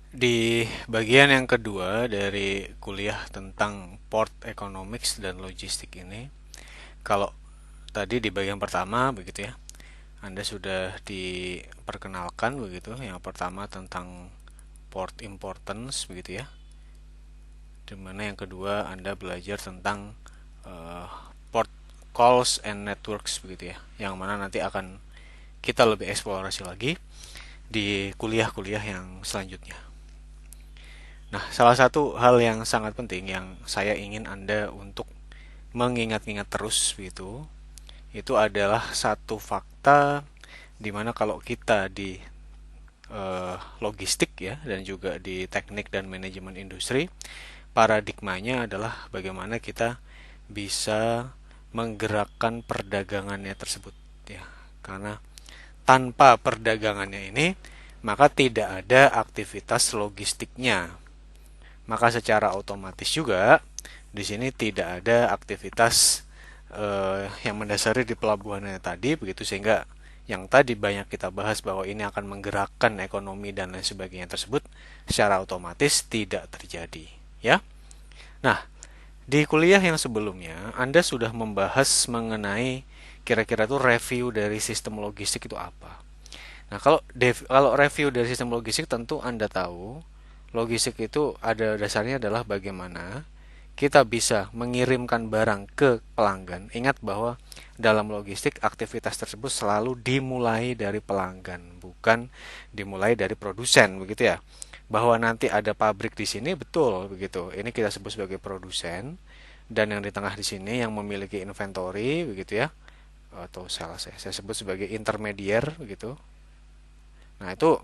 Di bagian yang kedua dari kuliah tentang port economics dan logistik ini, kalau tadi di bagian pertama begitu ya, Anda sudah diperkenalkan begitu. Yang pertama tentang port importance begitu ya. Dimana yang kedua Anda belajar tentang port calls and networks begitu ya. Yang mana nanti akan kita lebih eksplorasi lagi di kuliah-kuliah yang selanjutnya. Nah, salah satu hal yang sangat penting yang saya ingin Anda untuk mengingat-ingat terus itu adalah satu fakta di mana kalau kita di logistik ya dan juga di teknik dan manajemen industri, paradigmanya adalah bagaimana kita bisa menggerakkan perdagangannya tersebut ya. Karena tanpa perdagangannya ini maka tidak ada aktivitas logistiknya. Maka secara otomatis juga di sini tidak ada aktivitas yang mendasari di pelabuhannya tadi begitu, sehingga yang tadi banyak kita bahas bahwa ini akan menggerakkan ekonomi dan lain sebagainya tersebut secara otomatis tidak terjadi ya. Nah, di kuliah yang sebelumnya Anda sudah membahas mengenai kira-kira tuh review dari sistem logistik itu apa. Nah, kalau review dari sistem logistik tentu Anda tahu, logistik itu ada dasarnya adalah bagaimana kita bisa mengirimkan barang ke pelanggan. Ingat bahwa dalam logistik aktivitas tersebut selalu dimulai dari pelanggan, bukan dimulai dari produsen, begitu ya. Bahwa nanti ada pabrik di sini betul begitu. Ini kita sebut sebagai produsen, dan yang di tengah di sini yang memiliki inventory begitu ya, atau sales ya. Saya sebut sebagai intermediate begitu. Nah, itu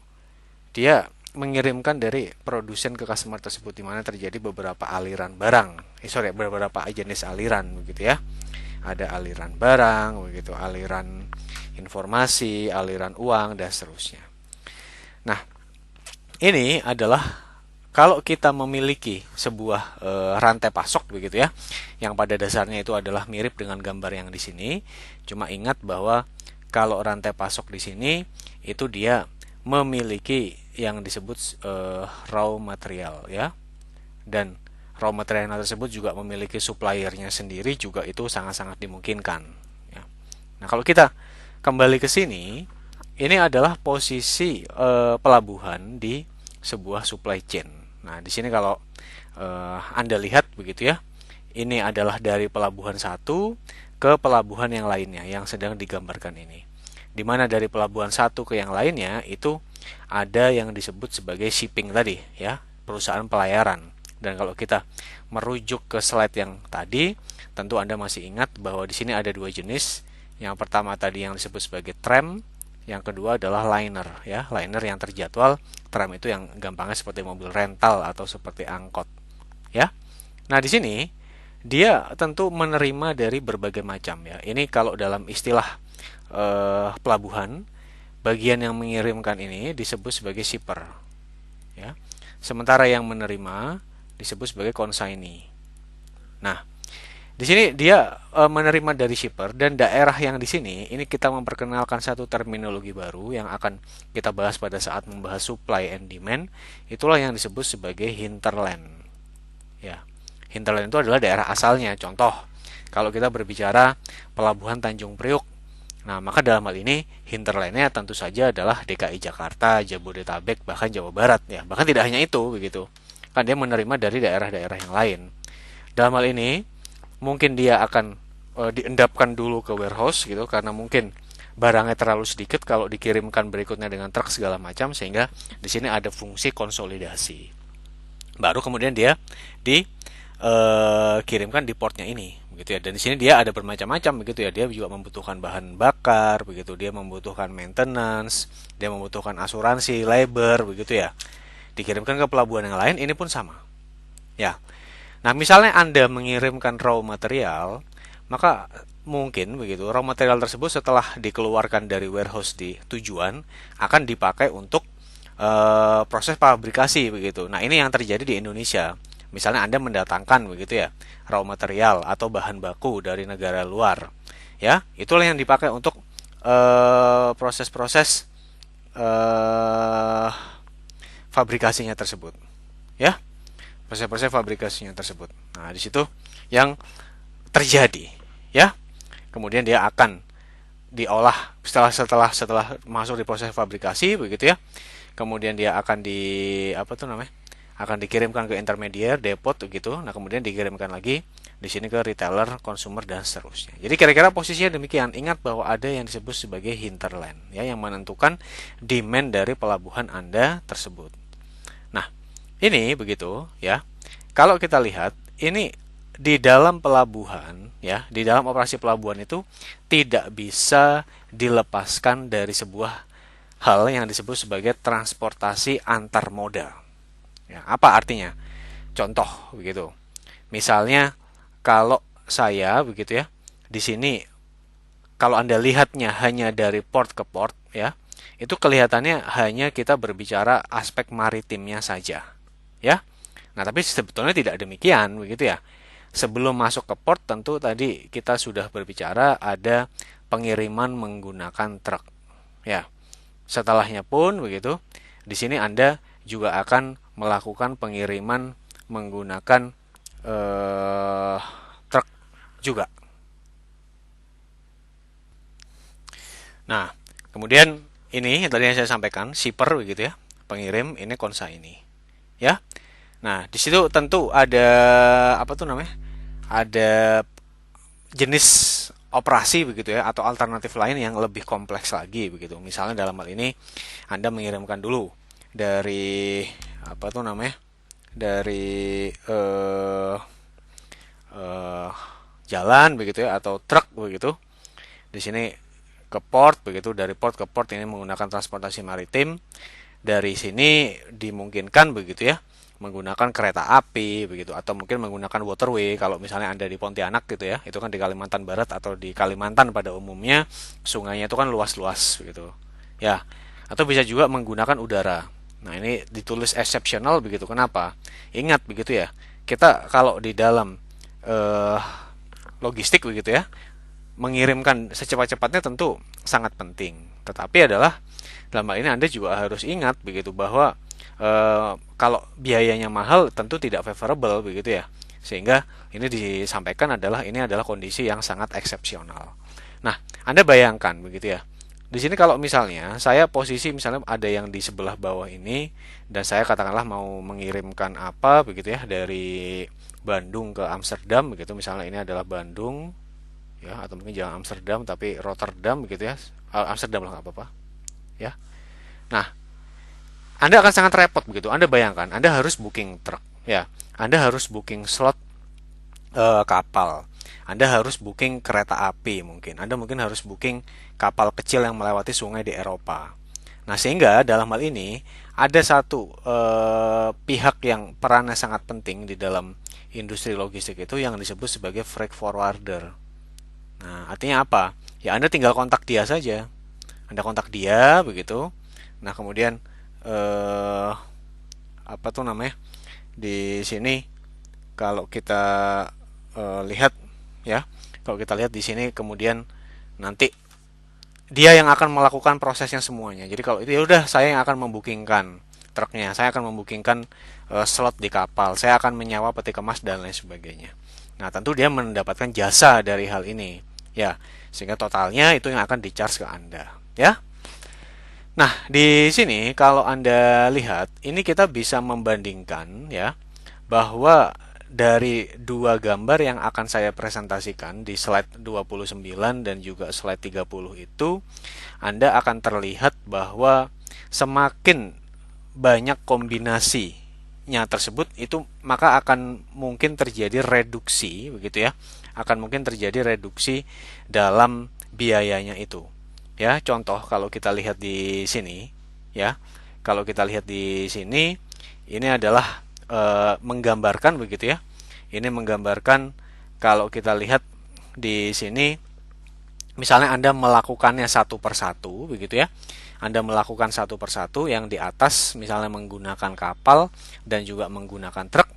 dia mengirimkan dari produsen ke customer tersebut, di mana terjadi beberapa aliran barang. Beberapa jenis aliran begitu ya. Ada aliran barang, begitu, aliran informasi, aliran uang dan seterusnya. Nah, ini adalah kalau kita memiliki sebuah rantai pasok begitu ya, yang pada dasarnya itu adalah mirip dengan gambar yang di sini. Cuma ingat bahwa kalau rantai pasok di sini itu dia memiliki yang disebut raw material ya, dan raw material tersebut juga memiliki suppliernya sendiri, juga itu sangat-sangat dimungkinkan ya. Nah, kalau kita kembali ke sini, ini adalah posisi pelabuhan di sebuah supply chain. Nah, di sini kalau Anda lihat begitu ya, ini adalah dari pelabuhan satu ke pelabuhan yang lainnya yang sedang digambarkan ini. Di mana dari pelabuhan satu ke yang lainnya itu ada yang disebut sebagai shipping tadi ya, perusahaan pelayaran. Dan kalau kita merujuk ke slide yang tadi, tentu Anda masih ingat bahwa di sini ada dua jenis. Yang pertama tadi yang disebut sebagai tram, yang kedua adalah liner ya, liner yang terjadwal. Tram itu yang gampangnya seperti mobil rental atau seperti angkot ya. Nah, di sini dia tentu menerima dari berbagai macam ya. Ini kalau dalam istilah pelabuhan, bagian yang mengirimkan ini disebut sebagai shipper ya. Sementara yang menerima disebut sebagai consignee. Nah, di sini dia menerima dari shipper, dan daerah yang di sini ini kita memperkenalkan satu terminologi baru yang akan kita bahas pada saat membahas supply and demand. Itulah yang disebut sebagai hinterland. Ya. Hinterland itu adalah daerah asalnya. Contoh, kalau kita berbicara pelabuhan Tanjung Priuk, nah maka dalam hal ini hinterlandnya tentu saja adalah DKI Jakarta, Jabodetabek, bahkan Jawa Barat ya. Bahkan tidak hanya itu begitu. Kan dia menerima dari daerah-daerah yang lain. Dalam hal ini mungkin dia akan diendapkan dulu ke warehouse gitu, karena mungkin barangnya terlalu sedikit kalau dikirimkan berikutnya dengan truk segala macam, sehingga di sini ada fungsi konsolidasi. Baru kemudian dia dikirimkan di portnya ini begitu ya. Dan di sini dia ada bermacam-macam begitu ya. Dia juga membutuhkan bahan bakar begitu, dia membutuhkan maintenance, dia membutuhkan asuransi, labor begitu ya. Dikirimkan ke pelabuhan yang lain, ini pun sama. Ya. Nah, misalnya Anda mengirimkan raw material, maka mungkin begitu raw material tersebut setelah dikeluarkan dari warehouse di tujuan akan dipakai untuk proses pabrikasi begitu. Nah, ini yang terjadi di Indonesia. Misalnya Anda mendatangkan begitu ya, raw material atau bahan baku dari negara luar. Ya, itulah yang dipakai untuk proses-proses fabrikasinya tersebut, ya, proses-proses fabrikasinya tersebut. Nah, di situ yang terjadi, ya. Kemudian dia akan diolah setelah masuk di proses fabrikasi, begitu ya. Kemudian dia akan akan dikirimkan ke intermediate, depot gitu. Nah, kemudian dikirimkan lagi di sini ke retailer, consumer dan seterusnya. Jadi kira-kira posisinya demikian. Ingat bahwa ada yang disebut sebagai hinterland, ya, yang menentukan demand dari pelabuhan Anda tersebut. Nah, ini begitu, ya. Kalau kita lihat ini di dalam pelabuhan, ya, di dalam operasi pelabuhan itu tidak bisa dilepaskan dari sebuah hal yang disebut sebagai transportasi antar moda. Ya, apa artinya? Contoh begitu. Misalnya kalau saya begitu ya, di sini kalau Anda lihatnya hanya dari port ke port, ya, itu kelihatannya hanya kita berbicara aspek maritimnya saja, ya. Nah, tapi sebetulnya tidak demikian begitu ya. Sebelum masuk ke port tentu tadi kita sudah berbicara ada pengiriman menggunakan truk, ya. Setelahnya pun begitu, di sini Anda juga akan melakukan pengiriman menggunakan truk juga. Nah, kemudian ini tadi yang saya sampaikan, shipper begitu ya, pengirim ini konsa ini, ya. Nah, di situ tentu ada ada jenis operasi begitu ya, atau alternatif lain yang lebih kompleks lagi begitu. Misalnya dalam hal ini Anda mengirimkan dulu dari dari jalan begitu ya, atau truk begitu. Di sini ke port begitu, dari port ke port ini menggunakan transportasi maritim. Dari sini dimungkinkan begitu ya menggunakan kereta api begitu, atau mungkin menggunakan waterway. Kalau misalnya Anda di Pontianak gitu ya, itu kan di Kalimantan Barat atau di Kalimantan pada umumnya sungainya itu kan luas-luas begitu, ya. Atau bisa juga menggunakan udara. Nah, ini ditulis exceptional begitu. Kenapa? Ingat begitu ya, kita kalau di dalam eh, logistik begitu ya, mengirimkan secepat-cepatnya tentu sangat penting. Tetapi adalah dalam hal ini Anda juga harus ingat begitu bahwa kalau biayanya mahal tentu tidak favorable begitu ya. Sehingga ini disampaikan ini adalah kondisi yang sangat eksepsional. Nah, Anda bayangkan begitu ya. Di sini kalau misalnya saya posisi misalnya ada yang di sebelah bawah ini dan saya katakanlah mau mengirimkan apa begitu ya dari Bandung ke Amsterdam begitu, misalnya ini adalah Bandung ya, atau mungkin jangan Amsterdam tapi Rotterdam begitu ya. Amsterdam lah nggak apa-apa ya. Nah, Anda akan sangat repot begitu. Anda bayangkan, Anda harus booking truk, ya. Anda harus booking slot kapal. Anda harus booking kereta api mungkin. Anda mungkin harus booking kapal kecil yang melewati sungai di Eropa. Nah, sehingga dalam hal ini ada satu pihak yang perannya sangat penting di dalam industri logistik itu yang disebut sebagai freight forwarder. Nah, artinya apa? Ya, Anda tinggal kontak dia saja. Anda kontak dia begitu. Nah, kemudian eh di sini kalau kita lihat ya, kalau kita lihat di sini kemudian nanti dia yang akan melakukan prosesnya semuanya. Jadi kalau itu ya udah saya yang akan membukingkan truknya, saya akan membukingkan slot di kapal, saya akan menyewa peti kemas dan lain sebagainya. Nah, tentu dia mendapatkan jasa dari hal ini, ya, sehingga totalnya itu yang akan di-charge ke Anda, ya. Nah, di sini kalau Anda lihat, ini kita bisa membandingkan ya, bahwa dari dua gambar yang akan saya presentasikan di slide 29 dan juga slide 30 itu, Anda akan terlihat bahwa semakin banyak kombinasinya tersebut itu maka akan mungkin terjadi reduksi begitu ya. Akan mungkin terjadi reduksi dalam biayanya itu. Ya, contoh kalau kita lihat di sini, ya, kalau kita lihat di sini, ini adalah menggambarkan begitu ya. Ini menggambarkan kalau kita lihat di sini, misalnya Anda melakukannya satu persatu begitu ya. Anda melakukan satu persatu yang di atas misalnya menggunakan kapal dan juga menggunakan truk.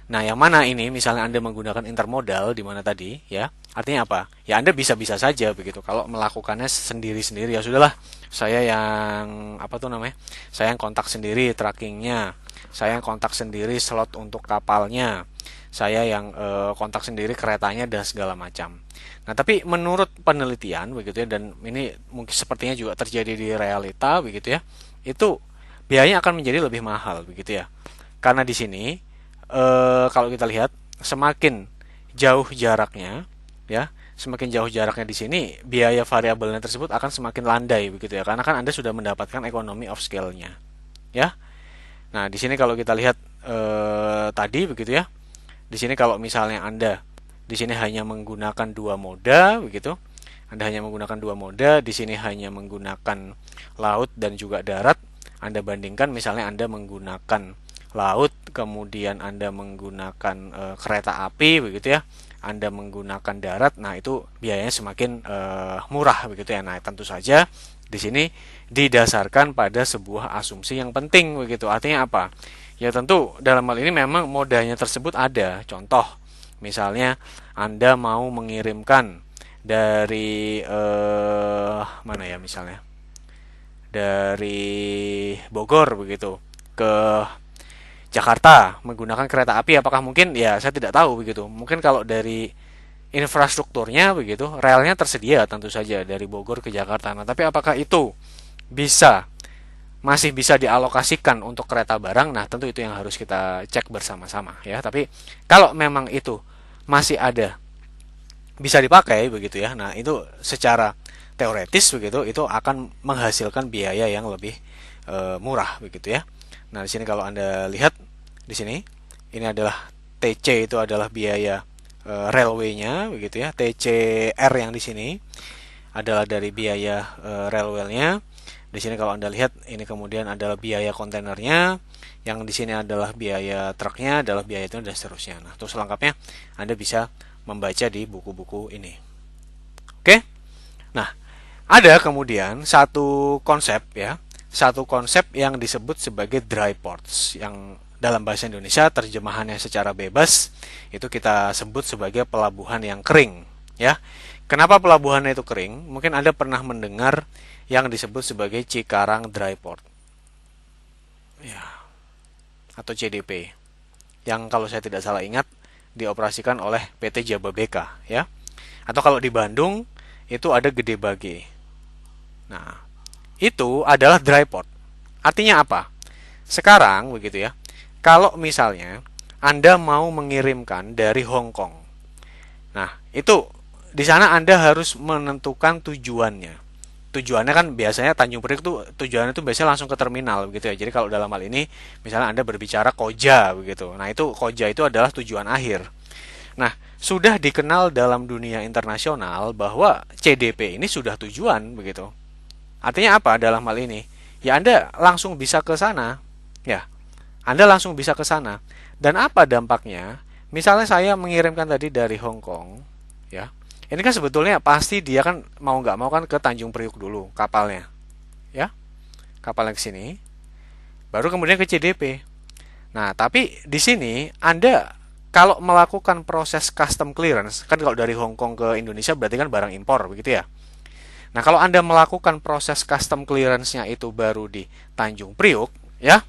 Nah, yang mana ini misalnya Anda menggunakan intermodal di mana tadi, ya. Artinya apa? Ya Anda bisa-bisa saja begitu. Kalau melakukannya sendiri-sendiri ya sudahlah. Saya yang apa tuh namanya? Saya yang kontak sendiri trackingnya. Saya yang kontak sendiri slot untuk kapalnya. Saya yang kontak sendiri keretanya dan segala macam. Nah, tapi menurut penelitian begitu ya, dan ini mungkin sepertinya juga terjadi di realita begitu ya. Itu biayanya akan menjadi lebih mahal begitu ya. Karena di sini kalau kita lihat semakin jauh jaraknya ya, semakin jauh jaraknya di sini biaya variabelnya tersebut akan semakin landai begitu ya, karena kan Anda sudah mendapatkan economy of scale-nya ya. Nah, di sini kalau kita lihat tadi begitu ya, di sini kalau misalnya Anda di sini hanya menggunakan dua moda begitu, Anda hanya menggunakan dua moda, di sini hanya menggunakan laut dan juga darat. Anda bandingkan misalnya Anda menggunakan laut, kemudian Anda menggunakan kereta api begitu ya, Anda menggunakan darat, nah itu biayanya semakin murah begitu ya. Nah, tentu saja di sini didasarkan pada sebuah asumsi yang penting begitu. Artinya apa? Ya tentu dalam hal ini memang modanya tersebut ada. Contoh, misalnya Anda mau mengirimkan dari mana ya misalnya dari Bogor begitu ke Jakarta menggunakan kereta api, apakah mungkin? Ya saya tidak tahu begitu. Mungkin kalau dari infrastrukturnya begitu, relnya tersedia tentu saja dari Bogor ke Jakarta. Nah, tapi apakah itu bisa masih bisa dialokasikan untuk kereta barang? Nah, tentu itu yang harus kita cek bersama-sama ya. Tapi kalau memang itu masih ada bisa dipakai begitu ya. Nah, itu secara teoretis begitu itu akan menghasilkan biaya yang lebih murah begitu ya. Nah, di sini kalau Anda lihat di sini ini adalah TC, itu adalah biaya railway-nya begitu ya. TCR yang di sini adalah dari biaya railway-nya. Di sini kalau Anda lihat ini kemudian adalah biaya kontainernya, yang di sini adalah biaya truknya, adalah biaya itu dan seterusnya. Nah, terus lengkapnya Anda bisa membaca di buku-buku ini. Oke? Nah, ada kemudian satu konsep ya, satu konsep yang disebut sebagai dry ports, yang dalam bahasa Indonesia terjemahannya secara bebas itu kita sebut sebagai pelabuhan yang kering ya. Kenapa pelabuhannya itu kering? Mungkin Anda pernah mendengar yang disebut sebagai Cikarang Dry Port ya, atau CDP, yang kalau saya tidak salah ingat dioperasikan oleh PT Jababeka ya. Atau kalau di Bandung itu ada Gede Bage. Nah, itu adalah dry port. Artinya apa? Sekarang begitu ya. Kalau misalnya Anda mau mengirimkan dari Hong Kong. Nah, itu di sana Anda harus menentukan tujuannya. Tujuannya kan biasanya Tanjung Priok tuh tujuannya tuh biasanya langsung ke terminal begitu ya. Jadi kalau dalam hal ini misalnya Anda berbicara Koja begitu. Nah, itu Koja itu adalah tujuan akhir. Nah, sudah dikenal dalam dunia internasional bahwa CDP ini sudah tujuan begitu. Artinya apa dalam hal ini? Ya Anda langsung bisa ke sana. Ya, Anda langsung bisa ke sana. Dan apa dampaknya? Misalnya saya mengirimkan tadi dari Hong Kong, ya. Ini kan sebetulnya pasti dia kan mau nggak mau kan ke Tanjung Priok dulu kapalnya, ya. Kapalnya ke sini, baru kemudian ke CDP. Nah, tapi di sini Anda kalau melakukan proses custom clearance, kan kalau dari Hong Kong ke Indonesia berarti kan barang impor begitu ya. Nah, kalau Anda melakukan proses custom clearance-nya itu baru di Tanjung Priok, ya,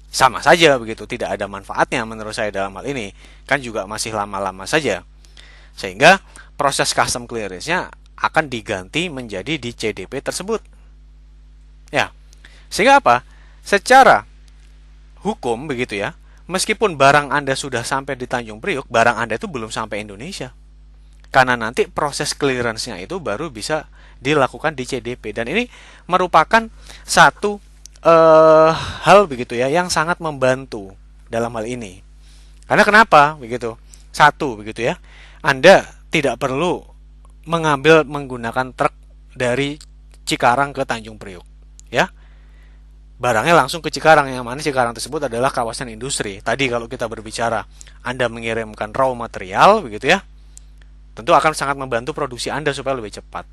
sama saja begitu, tidak ada manfaatnya menurut saya dalam hal ini. Kan juga masih lama-lama saja. Sehingga proses custom clearance-nya akan diganti menjadi di CDP tersebut. Ya. Sehingga apa? Secara hukum begitu ya, meskipun barang Anda sudah sampai di Tanjung Priok, barang Anda itu belum sampai Indonesia. Karena nanti proses clearance-nya itu baru bisa dilakukan di CDP, dan ini merupakan satu hal begitu ya yang sangat membantu dalam hal ini. Karena kenapa begitu? Satu begitu ya, Anda tidak perlu menggunakan truk dari Cikarang ke Tanjung Priok, ya. Barangnya langsung ke Cikarang, yang mana Cikarang tersebut adalah kawasan industri. Tadi kalau kita berbicara Anda mengirimkan raw material begitu ya, tentu akan sangat membantu produksi Anda supaya lebih cepat.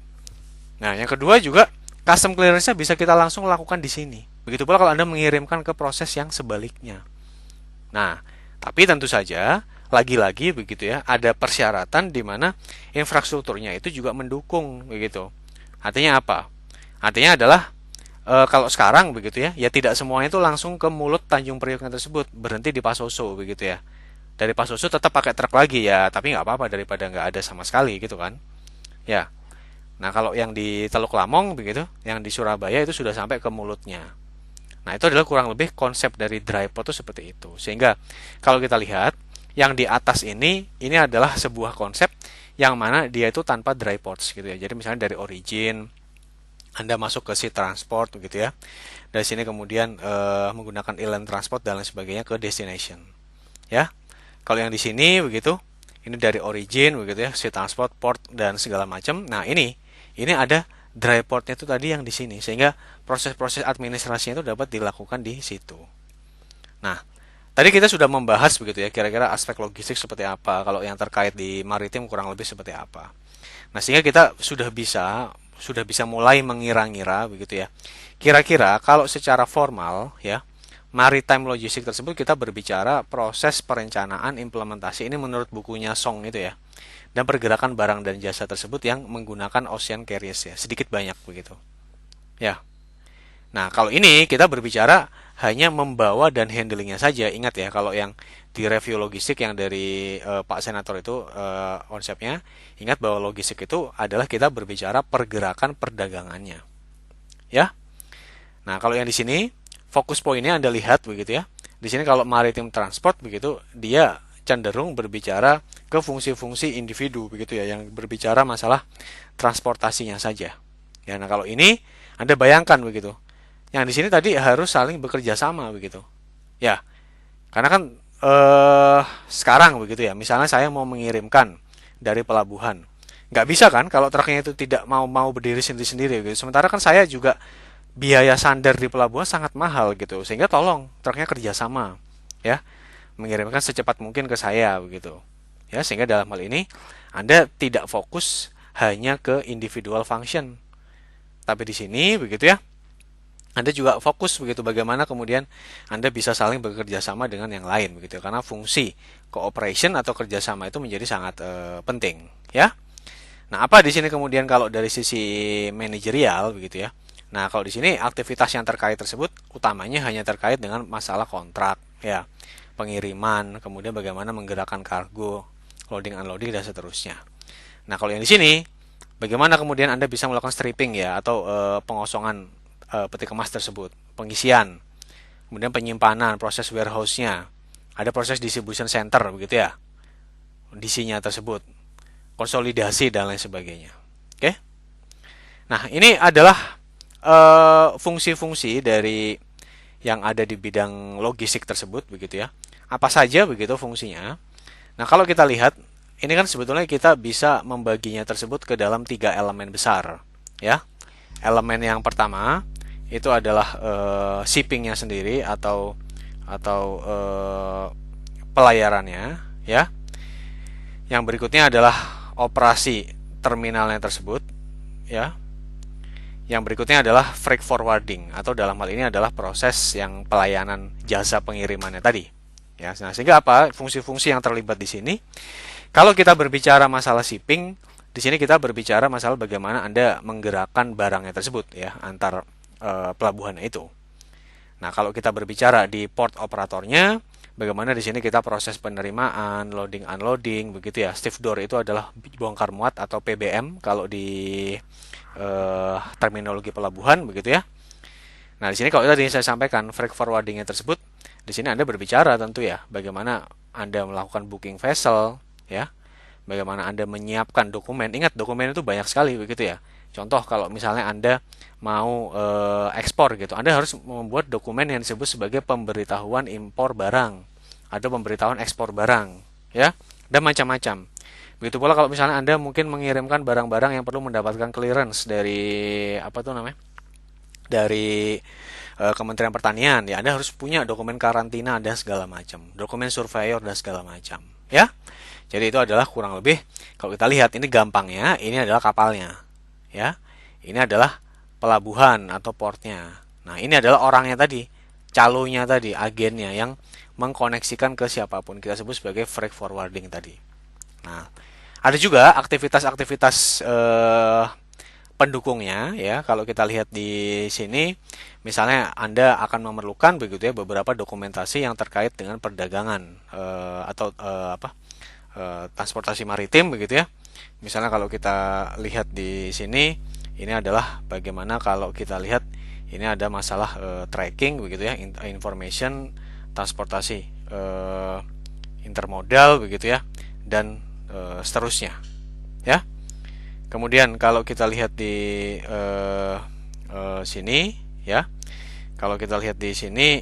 Nah, yang kedua juga custom clearance-nya bisa kita langsung lakukan di sini. Begitu pula kalau Anda mengirimkan ke proses yang sebaliknya. Nah, Tapi tentu saja lagi-lagi begitu ya, ada persyaratan di mana infrastrukturnya itu juga mendukung begitu. Artinya apa? Artinya adalah kalau sekarang begitu ya, ya tidak semuanya itu langsung ke mulut Tanjung Prioknya tersebut, berhenti di Pasoso begitu ya. Dari Pasoso tetap pakai truk lagi ya, tapi nggak apa-apa daripada nggak ada sama sekali gitu kan. Ya, nah kalau yang di Teluk Lamong begitu, yang di Surabaya itu sudah sampai ke mulutnya. Nah itu adalah kurang lebih konsep dari dry port itu seperti itu. Sehingga kalau kita lihat yang di atas ini adalah sebuah konsep yang mana dia itu tanpa dry ports gitu ya. Jadi misalnya dari origin Anda masuk ke sea transport begitu ya. Dari sini kemudian menggunakan inland transport dan lain sebagainya ke destination. Ya. Kalau yang di sini begitu, ini dari origin begitu ya, sea transport, port dan segala macam. Nah, ini ada dry portnya itu tadi yang di sini sehingga proses-proses administrasinya itu dapat dilakukan di situ. Nah, tadi kita sudah membahas begitu ya, kira-kira aspek logistik seperti apa, kalau yang terkait di maritim kurang lebih seperti apa. Nah, sehingga kita sudah bisa mulai mengira-ngira begitu ya. Kira-kira kalau secara formal ya, maritime logistik tersebut kita berbicara proses perencanaan implementasi ini menurut bukunya Song itu ya. Dan pergerakan barang dan jasa tersebut yang menggunakan ocean carriers ya, sedikit banyak begitu. Ya. Nah, kalau ini kita berbicara hanya membawa dan handlingnya saja. Ingat ya, kalau yang di review logistik yang dari Pak Senator itu konsepnya, ingat bahwa logistik itu adalah kita berbicara pergerakan perdagangannya. Ya. Nah, kalau yang di sini fokus poinnya Anda lihat begitu ya. Di sini kalau maritim transport begitu, dia cenderung berbicara ke fungsi-fungsi individu begitu ya, yang berbicara masalah transportasinya saja. Ya, nah kalau ini Anda bayangkan begitu. Yang di sini tadi harus saling bekerja sama begitu. Ya, karena kan sekarang begitu ya. Misalnya saya mau mengirimkan dari pelabuhan, nggak bisa kan kalau truknya itu tidak mau berdiri sendiri-sendiri gitu. Sementara kan saya juga biaya sandar di pelabuhan sangat mahal gitu. Sehingga tolong truknya kerjasama, ya, mengirimkan secepat mungkin ke saya begitu. Ya, sehingga dalam hal ini Anda tidak fokus hanya ke individual function, tapi di sini begitu ya, Anda juga fokus begitu bagaimana kemudian Anda bisa saling bekerja sama dengan yang lain begitu karena fungsi cooperation atau kerjasama itu menjadi sangat penting ya. Nah, apa di sini kemudian kalau dari sisi manajerial begitu ya. Nah, kalau di sini aktivitas yang terkait tersebut utamanya hanya terkait dengan masalah kontrak ya, pengiriman, kemudian bagaimana menggerakkan kargo, loading unloading dan seterusnya. Nah, kalau yang di sini bagaimana kemudian Anda bisa melakukan stripping ya atau pengosongan peti kemas tersebut, pengisian, kemudian penyimpanan, proses warehouse-nya, ada proses distribution center begitu ya, DC-nya tersebut, konsolidasi dan lain sebagainya. Oke, nah ini adalah fungsi-fungsi dari yang ada di bidang logistik tersebut begitu ya. Apa saja begitu fungsinya? Nah kalau kita lihat ini kan sebetulnya kita bisa membaginya tersebut ke dalam 3 elemen besar ya. Elemen yang pertama itu adalah shippingnya sendiri atau pelayarannya ya. Yang berikutnya adalah operasi terminalnya tersebut ya. Yang berikutnya adalah freight forwarding atau dalam hal ini adalah proses yang pelayanan jasa pengirimannya tadi. Ya, nah sehingga apa fungsi-fungsi yang terlibat di sini? Kalau kita berbicara masalah shipping, di sini kita berbicara masalah bagaimana Anda menggerakkan barangnya tersebut ya antar pelabuhan itu. Nah, kalau kita berbicara di port operatornya, bagaimana di sini kita proses penerimaan, loading unloading begitu ya. Stevedore itu adalah bongkar muat atau PBM kalau di terminologi pelabuhan begitu ya. Nah, di sini kalau tadi saya sampaikan freight forwardingnya tersebut, di sini Anda berbicara tentu ya, bagaimana Anda melakukan booking vessel ya. Bagaimana Anda menyiapkan dokumen. Ingat dokumen itu banyak sekali begitu ya. Contoh kalau misalnya Anda mau ekspor gitu, Anda harus membuat dokumen yang disebut sebagai pemberitahuan impor barang atau pemberitahuan ekspor barang ya, dan macam-macam. Begitu pula kalau misalnya Anda mungkin mengirimkan barang-barang yang perlu mendapatkan clearance dari apa tuh namanya? Dari Kementerian Pertanian ya, Anda harus punya dokumen karantina dan segala macam, dokumen surveyor dan segala macam ya. Jadi itu adalah kurang lebih kalau kita lihat ini gampangnya, ini adalah kapalnya ya. Ini adalah pelabuhan atau portnya. Nah, ini adalah orangnya tadi. calonya tadi, agennya yang mengkoneksikan ke siapapun. Kita sebut sebagai freight forwarding tadi. Nah, ada juga aktivitas-aktivitas pendukungnya ya. Kalau kita lihat di sini, misalnya Anda akan memerlukan begitu ya beberapa dokumentasi yang terkait dengan perdagangan atau transportasi maritim begitu ya. Misalnya kalau kita lihat di sini, ini adalah bagaimana kalau kita lihat ini ada masalah tracking begitu ya, information transportasi intermodal begitu ya, dan seterusnya ya. Kemudian kalau kita lihat di sini ya, kalau kita lihat di sini,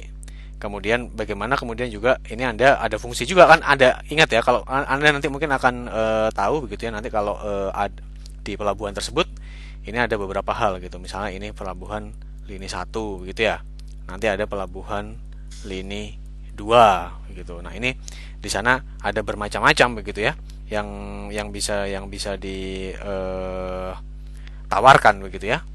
kemudian bagaimana kemudian juga ini Anda ada fungsi juga kan, ada, ingat ya, kalau Anda nanti mungkin akan tahu begitu ya, nanti kalau di pelabuhan tersebut ini ada beberapa hal gitu. Misalnya ini pelabuhan lini 1 begitu ya. Nanti ada pelabuhan lini 2 gitu. Nah, ini di sana ada bermacam-macam begitu ya, yang bisa ditawarkan begitu ya.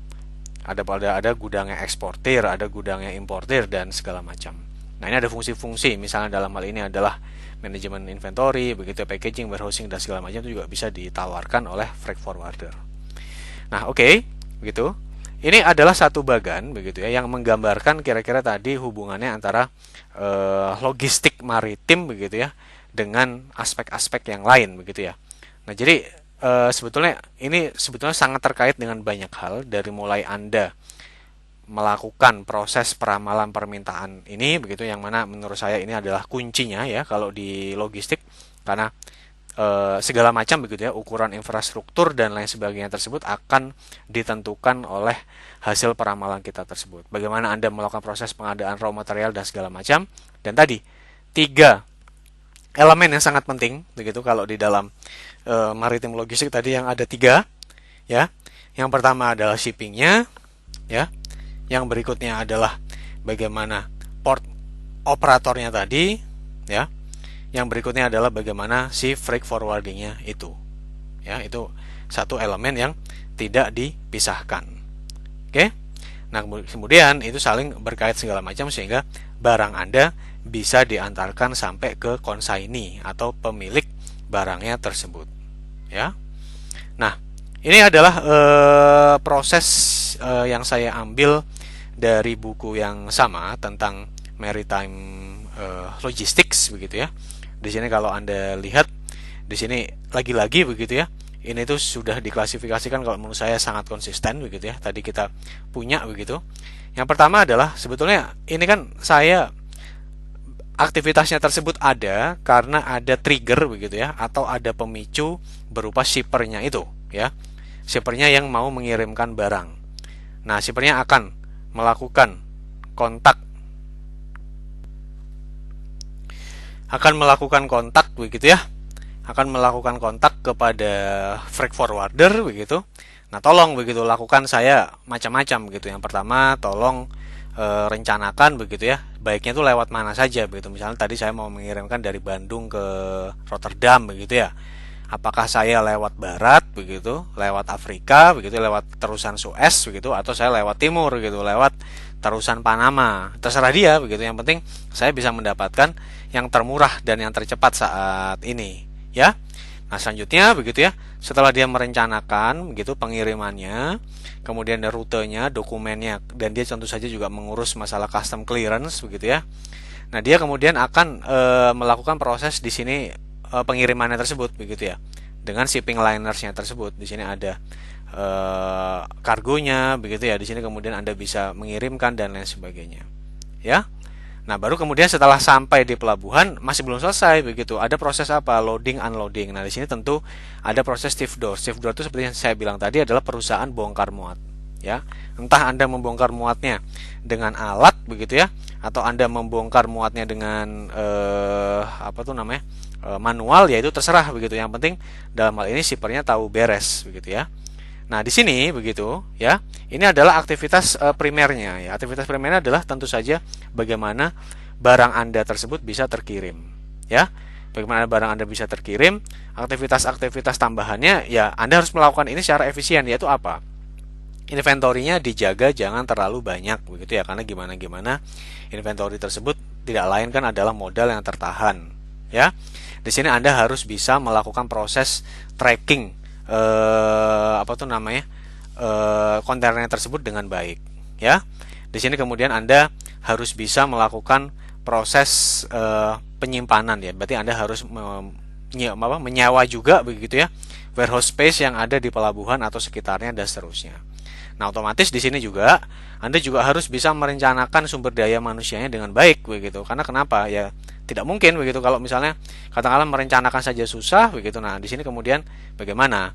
Ada gudangnya eksportir, ada gudangnya importir, dan segala macam. Nah, ini ada fungsi-fungsi, misalnya dalam hal ini adalah manajemen inventory begitu, packaging, warehousing, dan segala macam, itu juga bisa ditawarkan oleh freight forwarder. Nah, oke, begitu. Ini adalah satu bagan begitu ya, yang menggambarkan kira-kira tadi hubungannya antara logistik maritim begitu ya dengan aspek-aspek yang lain begitu ya. Nah, jadi sebetulnya ini sangat terkait dengan banyak hal, dari mulai Anda melakukan proses peramalan permintaan ini begitu, yang mana menurut saya ini adalah kuncinya ya kalau di logistik, karena segala macam begitu ya, ukuran infrastruktur dan lain sebagainya tersebut akan ditentukan oleh hasil peramalan kita tersebut. Bagaimana Anda melakukan proses pengadaan raw material dan segala macam. Dan tadi 3 elemen yang sangat penting begitu kalau di dalam maritim logistik tadi, yang ada 3 ya. Yang pertama adalah shippingnya ya. Yang berikutnya adalah bagaimana port operatornya tadi ya. Yang berikutnya adalah bagaimana si freight forwardingnya itu ya. Itu satu elemen yang tidak dipisahkan. Oke. Nah, kemudian itu saling berkait segala macam sehingga barang Anda bisa diantarkan sampai ke konsaini atau pemilik barangnya tersebut ya. Nah, ini adalah proses yang saya ambil dari buku yang sama tentang maritime logistics begitu ya. Di sini kalau Anda lihat di sini lagi-lagi begitu ya, ini tuh sudah diklasifikasikan kalau menurut saya sangat konsisten begitu ya. Tadi kita punya begitu. Yang pertama adalah sebetulnya ini kan saya aktivitasnya tersebut ada karena ada trigger begitu ya, atau ada pemicu berupa shippernya itu ya. Shippernya yang mau mengirimkan barang. Nah, shippernya akan melakukan kontak begitu ya, akan melakukan kontak kepada freight forwarder begitu. Nah, tolong begitu lakukan saya macam-macam begitu. Yang pertama, tolong rencanakan begitu ya, baiknya itu lewat mana saja begitu. Misalnya tadi saya mau mengirimkan dari Bandung ke Rotterdam begitu ya. Apakah saya lewat barat begitu, lewat Afrika begitu, lewat terusan Suez begitu, atau saya lewat timur gitu, lewat terusan Panama. Terserah dia begitu. Yang penting saya bisa mendapatkan yang termurah dan yang tercepat saat ini ya. Nah, selanjutnya begitu ya, setelah dia merencanakan begitu pengirimannya, kemudian ada rutenya, dokumennya, dan dia tentu saja juga mengurus masalah custom clearance begitu ya. Nah, dia kemudian akan melakukan proses di sini pengirimannya tersebut begitu ya, dengan shipping linersnya tersebut. Di sini ada kargonya begitu ya. Di sini kemudian Anda bisa mengirimkan dan lain sebagainya ya. Nah, baru kemudian setelah sampai di pelabuhan masih belum selesai begitu. Ada proses apa? Loading, unloading. Nah, di sini tentu ada proses stiff door. Stiff door itu seperti yang saya bilang tadi adalah perusahaan bongkar muat, ya. Entah Anda membongkar muatnya dengan alat begitu ya, atau Anda membongkar muatnya dengan manual, yaitu terserah begitu. Yang penting dalam hal ini shippernya tahu beres begitu ya. Nah, di sini begitu ya. Ini adalah aktivitas primernya ya. Aktivitas primernya adalah tentu saja bagaimana barang Anda tersebut bisa terkirim ya. Bagaimana barang Anda bisa terkirim. Aktivitas-aktivitas tambahannya ya Anda harus melakukan ini secara efisien, yaitu apa? inventorinya dijaga jangan terlalu banyak begitu ya, karena gimana inventory tersebut tidak lain kan adalah modal yang tertahan ya. Di sini Anda harus bisa melakukan proses tracking kontainernya tersebut dengan baik ya. Di sini kemudian Anda harus bisa melakukan proses penyimpanan ya. Berarti Anda harus menyewa juga begitu ya, warehouse space yang ada di pelabuhan atau sekitarnya dan seterusnya. Nah, otomatis di sini juga Anda juga harus bisa merencanakan sumber daya manusianya dengan baik begitu. Karena kenapa? Ya tidak mungkin begitu kalau misalnya katakanlah merencanakan saja susah begitu. Nah, di sini kemudian bagaimana?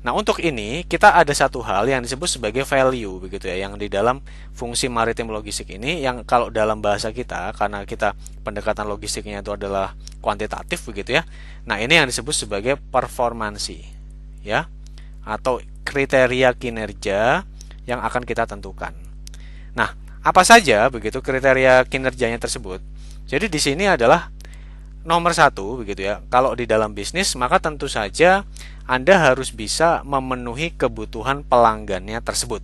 Nah, untuk ini kita ada satu hal yang disebut sebagai value begitu ya, yang di dalam fungsi maritim logistik ini, yang kalau dalam bahasa kita, karena kita pendekatan logistiknya itu adalah kuantitatif begitu ya. Nah, ini yang disebut sebagai performansi ya, atau kriteria kinerja yang akan kita tentukan. Nah, apa saja begitu kriteria kinerjanya tersebut? Jadi di sini adalah nomor satu begitu ya. Kalau di dalam bisnis maka tentu saja Anda harus bisa memenuhi kebutuhan pelanggannya tersebut.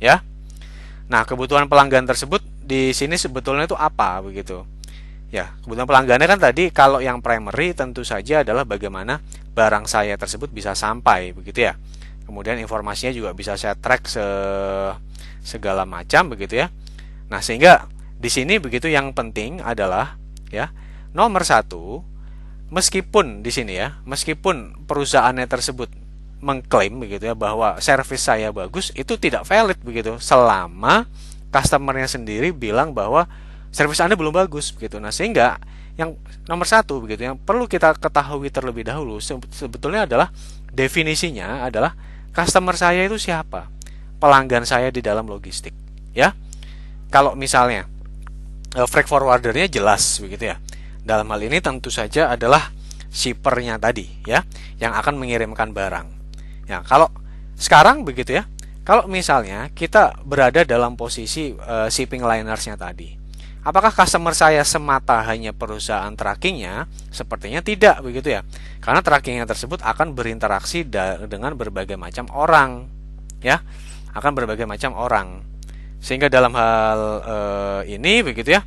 Ya. Nah, kebutuhan pelanggan tersebut di sini sebetulnya itu apa begitu? Ya, kebutuhan pelanggannya kan tadi kalau yang primary tentu saja adalah bagaimana barang saya tersebut bisa sampai begitu ya. Kemudian informasinya juga bisa saya track segala macam begitu ya. Nah, sehingga di sini begitu yang penting adalah ya, nomor satu, meskipun di sini ya, meskipun perusahaannya tersebut mengklaim begitu ya bahwa servis saya bagus, itu tidak valid begitu selama customernya sendiri bilang bahwa servis Anda belum bagus begitu. Nah, sehingga yang nomor satu begitu yang perlu kita ketahui terlebih dahulu sebetulnya adalah definisinya adalah customer saya itu siapa? Pelanggan saya di dalam logistik, ya. Kalau misalnya freight forwardernya jelas begitu ya. Dalam hal ini tentu saja adalah shippernya tadi ya, yang akan mengirimkan barang. Ya, kalau sekarang begitu ya. Kalau misalnya kita berada dalam posisi shipping linersnya tadi, apakah customer saya semata hanya perusahaan trackingnya? Sepertinya tidak begitu ya. Karena trackingnya tersebut akan berinteraksi dengan berbagai macam orang, ya, akan berbagai macam orang. Sehingga dalam hal ini begitu ya,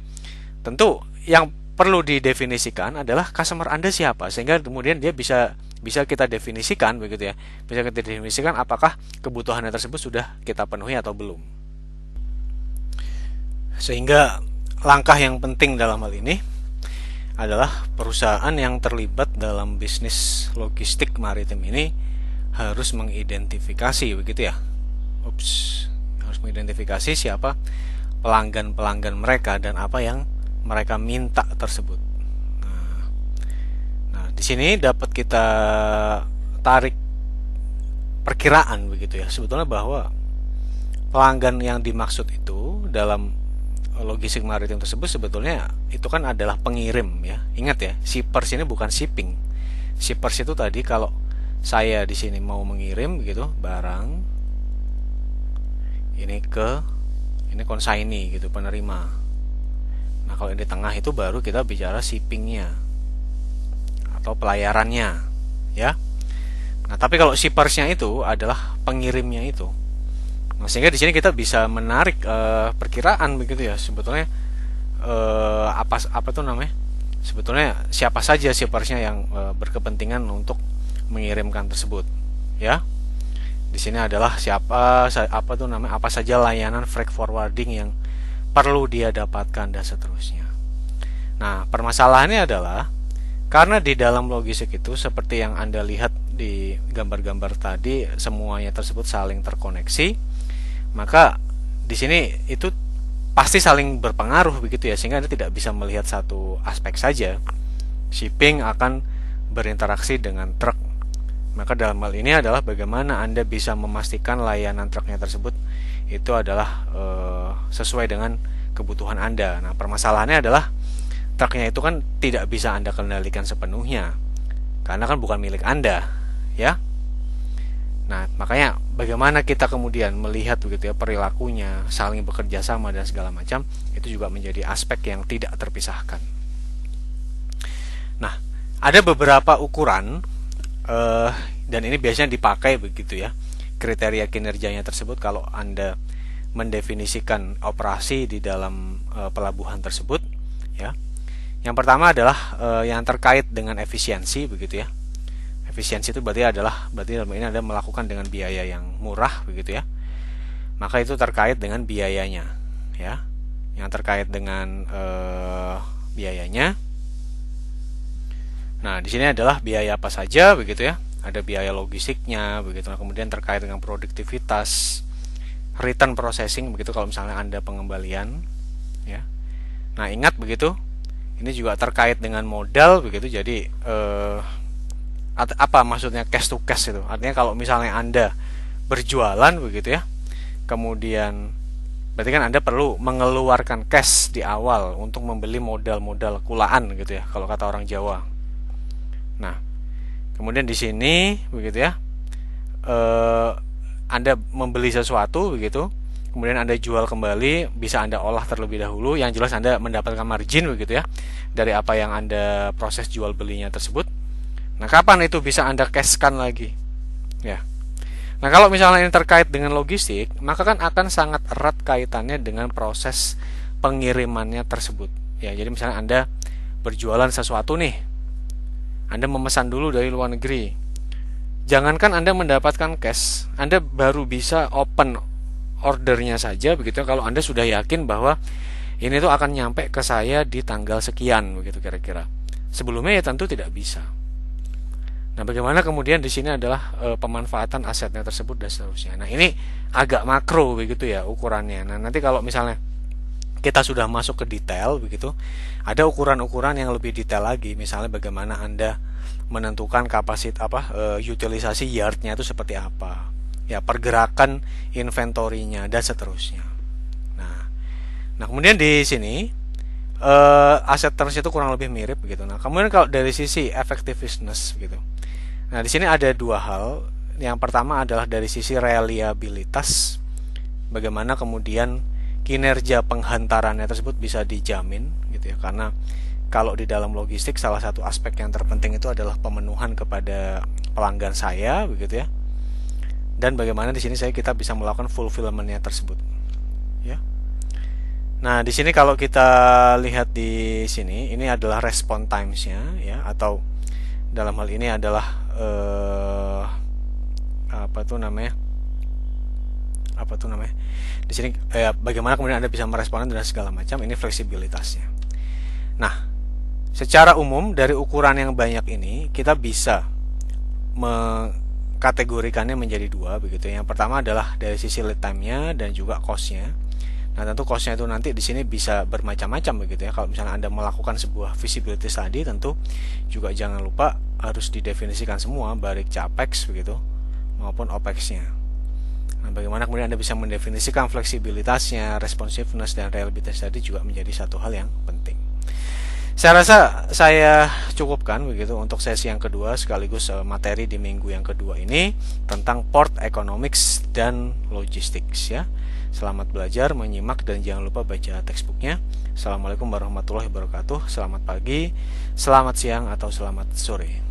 tentu yang perlu didefinisikan adalah customer Anda siapa, sehingga kemudian dia bisa kita definisikan begitu ya. Bisa kita definisikan apakah kebutuhannya tersebut sudah kita penuhi atau belum. Sehingga langkah yang penting dalam hal ini adalah perusahaan yang terlibat dalam bisnis logistik maritim ini harus mengidentifikasi begitu ya. Harus mengidentifikasi siapa pelanggan-pelanggan mereka dan apa yang mereka minta tersebut. Nah, di sini dapat kita tarik perkiraan begitu ya. Sebetulnya bahwa pelanggan yang dimaksud itu dalam logistik maritim tersebut sebetulnya itu kan adalah pengirim ya. Ingat ya, shippers ini bukan shipping. Shippers itu tadi kalau saya di sini mau mengirim gitu barang ini consignee gitu, penerima. Nah, kalau yang di tengah itu baru kita bicara shippingnya atau pelayarannya ya. Nah, tapi kalau shippersnya itu adalah pengirimnya itu. Nah, sehingga di sini kita bisa menarik perkiraan begitu ya, sebetulnya apa tuh namanya? Sebetulnya siapa saja shippersnya yang berkepentingan untuk mengirimkan tersebut, ya. Di sini adalah apa saja layanan freight forwarding yang perlu dia dapatkan dan seterusnya. Nah, permasalahannya adalah karena di dalam logistik itu seperti yang Anda lihat di gambar-gambar tadi, semuanya tersebut saling terkoneksi. Maka di sini itu pasti saling berpengaruh begitu ya, sehingga Anda tidak bisa melihat satu aspek saja. Shipping akan berinteraksi dengan truk. Maka dalam hal ini adalah bagaimana Anda bisa memastikan layanan truknya tersebut itu adalah sesuai dengan kebutuhan Anda. Nah, permasalahannya adalah truknya itu kan tidak bisa Anda kendalikan sepenuhnya karena kan bukan milik Anda, ya. Nah, makanya bagaimana kita kemudian melihat begitu ya perilakunya, saling bekerja sama dan segala macam, itu juga menjadi aspek yang tidak terpisahkan. Nah, ada beberapa ukuran dan ini biasanya dipakai begitu ya kriteria kinerjanya tersebut kalau Anda mendefinisikan operasi di dalam pelabuhan tersebut, ya. Yang pertama adalah yang terkait dengan efisiensi, begitu ya. Efisiensi itu berarti dalam ini Anda melakukan dengan biaya yang murah, begitu ya. Maka itu terkait dengan biayanya, ya. Yang terkait dengan biayanya. Nah, di sini adalah biaya apa saja, begitu ya. Ada biaya logistiknya, begitu. Nah, kemudian terkait dengan produktivitas, return processing, begitu kalau misalnya Anda pengembalian, ya. Nah, ingat begitu. Ini juga terkait dengan modal, begitu. Jadi apa maksudnya cash to cash itu? Artinya kalau misalnya Anda berjualan, begitu ya. Kemudian berarti kan Anda perlu mengeluarkan cash di awal untuk membeli modal-modal kulaan, gitu ya, kalau kata orang Jawa. Nah, kemudian di sini, begitu ya, Anda membeli sesuatu, begitu, kemudian Anda jual kembali, bisa Anda olah terlebih dahulu. Yang jelas Anda mendapatkan margin, begitu ya, dari apa yang Anda proses jual belinya tersebut. Nah, kapan itu bisa Anda cashkan lagi? Ya. Nah, kalau misalnya ini terkait dengan logistik, maka kan akan sangat erat kaitannya dengan proses pengirimannya tersebut. Ya, jadi misalnya Anda berjualan sesuatu nih, Anda memesan dulu dari luar negeri. Jangankan Anda mendapatkan cash, Anda baru bisa open ordernya saja, begitu, kalau Anda sudah yakin bahwa ini tuh akan nyampe ke saya di tanggal sekian, begitu kira-kira. Sebelumnya ya tentu tidak bisa. Nah, bagaimana kemudian di sini adalah pemanfaatan asetnya tersebut dan seterusnya. Nah, ini agak makro, begitu ya ukurannya. Nah, nanti kalau misalnya kita sudah masuk ke detail, begitu, ada ukuran-ukuran yang lebih detail lagi. Misalnya bagaimana Anda menentukan kapasitas utilisasi yardnya itu seperti apa, ya, pergerakan inventorinya dan seterusnya. Nah, kemudian di sini aset terus itu kurang lebih mirip, begitu. Nah, kemudian kalau dari sisi effectiveness, begitu. Nah, di sini ada dua hal. Yang pertama adalah dari sisi reliabilitas, bagaimana kemudian kinerja penghantarannya tersebut bisa dijamin, gitu ya. Karena kalau di dalam logistik salah satu aspek yang terpenting itu adalah pemenuhan kepada pelanggan saya, begitu ya. Dan bagaimana di sini kita bisa melakukan fulfillment-nya tersebut, ya. Nah, di sini kalau kita lihat di sini, ini adalah response times-nya, ya, atau dalam hal ini adalah apa tuh namanya? Di sini bagaimana kemudian Anda bisa merespon dan segala macam, ini fleksibilitasnya. Nah, secara umum dari ukuran yang banyak ini kita bisa mengkategorikannya menjadi dua, begitu. Yang pertama adalah dari sisi lead time-nya dan juga cost-nya. Nah, tentu cost-nya itu nanti di sini bisa bermacam-macam, begitu ya. Kalau misalnya Anda melakukan sebuah feasibility study, tentu juga jangan lupa harus didefinisikan semua baik capex, begitu, maupun opex-nya. Nah, bagaimana kemudian Anda bisa mendefinisikan fleksibilitasnya, responsiveness, dan reliabilitas tadi juga menjadi satu hal yang penting. Saya rasa saya cukupkan, begitu, untuk sesi yang kedua sekaligus materi di minggu yang kedua ini tentang port economics dan logistics, ya. Selamat belajar, menyimak, dan jangan lupa baca textbooknya. Assalamualaikum warahmatullahi wabarakatuh. Selamat pagi, selamat siang, atau selamat sore.